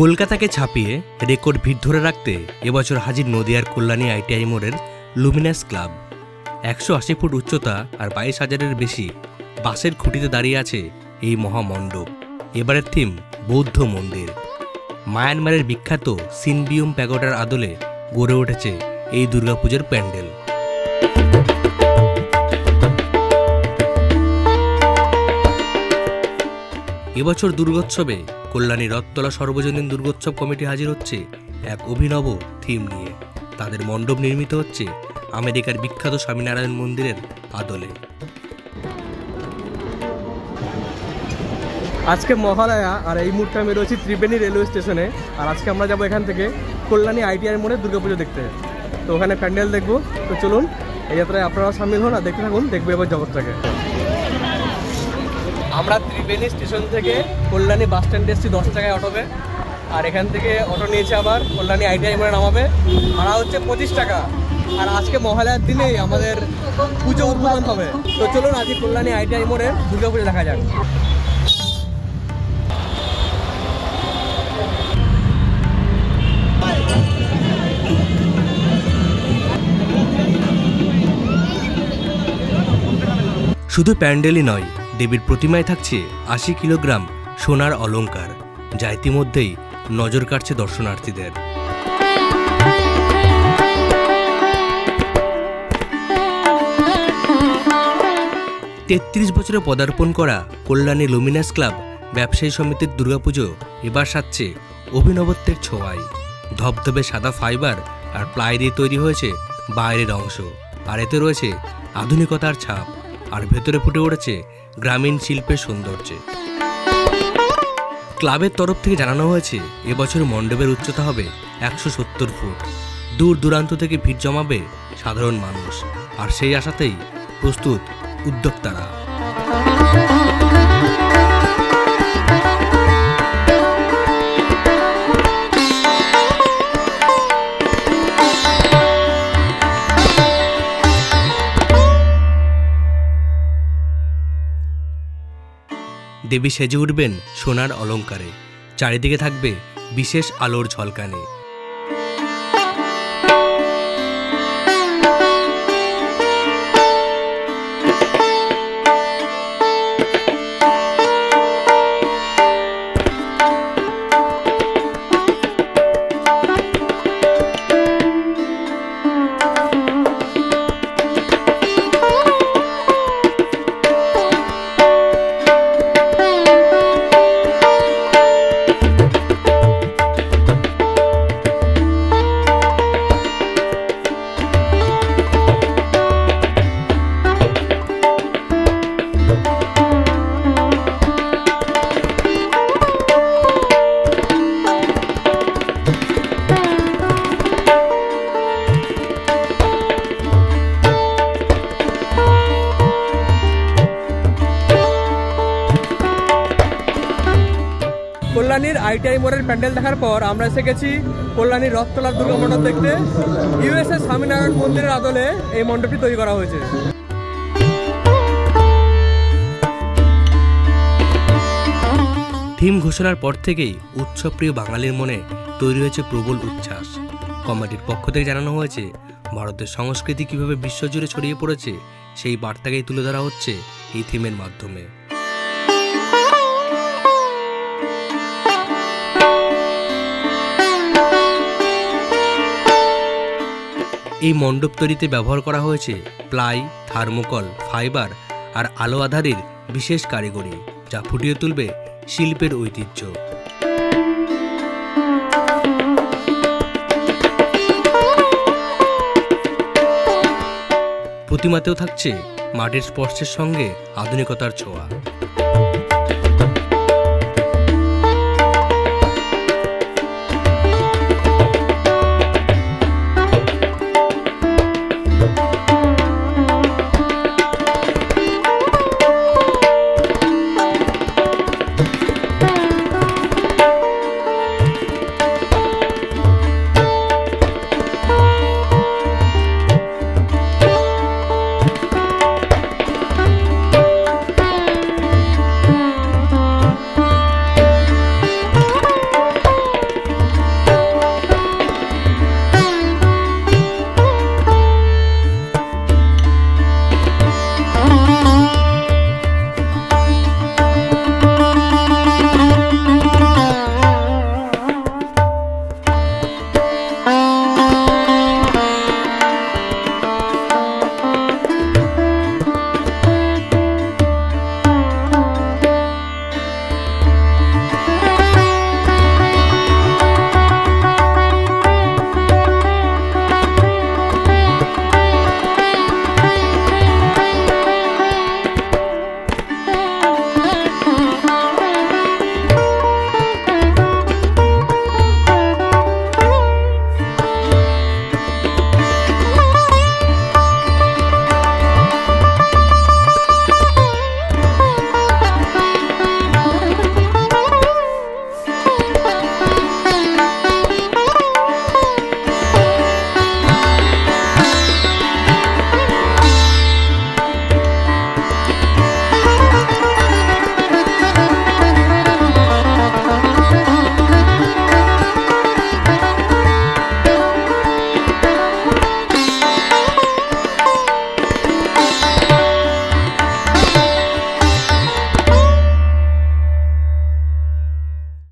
কলকাতাকে ছাপিয়ে রেকর্ড ভিড় ধরে রাখতে এবছর হাজির নদিয়ার কল্যাণী আইটিআই মোড়ের লুমিনাস ক্লাব। 180 ফুট উচ্চতা আর 22,000-এর বেশি বাঁশের খুঁটিতে দাঁড়িয়ে আছে এই মহামণ্ডপ। এবারের থিম বৌদ্ধ মন্দির। মায়ানমারের বিখ্যাত সিনবিউম প্যাগোডার আদলে গড়ে উঠেছে এই দুর্গাপুজোর প্যান্ডেল। এবছর দুর্গোৎসবে কল্যাণী রথতলা সর্বজনীন দুর্গোৎসব কমিটি হাজির হচ্ছে এক অভিনব থিম নিয়ে। তাদের মণ্ডপ নির্মিত হচ্ছে আমেরিকার বিখ্যাত স্বামীনারায়ণ মন্দিরের আদলে। আজকে মহালয়া আর এই মুহূর্তে আমি রয়েছি ত্রিবেণী রেলওয়ে স্টেশনে। আর আজকে আমরা যাবো এখান থেকে কল্যাণী আইটিআই মোড়ে দুর্গাপুজো দেখতে। তো ওখানে প্যান্ডেল দেখবো। তো চলুন এই যাত্রায় আপনারা সামিল হন আর দেখতে থাকুন, দেখবে এবার জগৎটাকে। আমরা ত্রিবেণী স্টেশন থেকে কল্যাণী বাস স্ট্যান্ডে এসেছি 10 টাকায় অটোতে। আর এখান থেকে অটো নিয়েছে আবার কল্যাণী আইটিআই মোড়ে নামাবে, ভাড়া হচ্ছে 25 টাকা। আর আজকে মহালয়ার দিনেই আমাদের পুজো উদ্বোধন হবে। তো চলুন আজকে কল্যাণী আইটিআই মোড়ে দুর্গাপুজো দেখা যাক। শুধু প্যান্ডেলই নয়, দেবীর প্রতিমায় থাকছে 80 কিলোগ্রাম সোনার অলংকার, যা ইতিমধ্যেই নজর কাটছে দর্শনার্থীদের। তেত্রিশ বছরে পদার্পণ করা কল্যাণী লুমিনাস ক্লাব ব্যবসায়ী সমিতির দুর্গাপুজো এবার সাজছে অভিনবত্বের ছোঁয়ায়। ধবধবে সাদা ফাইবার আর প্লাই দিয়ে তৈরি হয়েছে বাইরের অংশ, আর এতে রয়েছে আধুনিকতার ছাপ, আর ভেতরে ফুটে উঠেছে গ্রামীণ শিল্পের সৌন্দর্যে। ক্লাবের তরফ থেকে জানানো হয়েছে এবছর মণ্ডপের উচ্চতা হবে 170 ফুট। দূর দূরান্ত থেকে ভিড় জমাবে সাধারণ মানুষ, আর সেই আশাতেই প্রস্তুত উদ্যোক্তারা। দেবী সেজে উঠবেন সোনার অলংকারে, চারিদিকে থাকবে বিশেষ আলোর ঝলকানি। কল্যাণীর আইটিআই মোড়ের প্যান্ডেল দেখার পর আমরা এসে গেছি কল্যাণীর রথতলার দুর্গা মণ্ডপ দেখতে। ইউএসএ স্বামীনারায়ণ মন্দিরের আদলে এই মণ্ডপটি তৈরি করা হয়েছে। থিম ঘোষণার পর থেকেই উৎসবপ্রিয় বাঙালির মনে তৈরি হয়েছে প্রবল উচ্ছ্বাস। কমিটির পক্ষ থেকে জানানো হয়েছে ভারতের সংস্কৃতি কিভাবে বিশ্বজুড়ে ছড়িয়ে পড়েছে সেই বার্তাকেই তুলে ধরা হচ্ছে এই থিমের মাধ্যমে। এই মণ্ডপ তৈরিতে ব্যবহার করা হয়েছে প্লাই, থার্মোকল, ফাইবার আর আলো আধারের বিশেষ কারিগরি, যা ফুটিয়ে তুলবে শিল্পের ঐতিহ্য। প্রতিমাতেও থাকছে মাটির স্পর্শের সঙ্গে আধুনিকতার ছোঁয়া।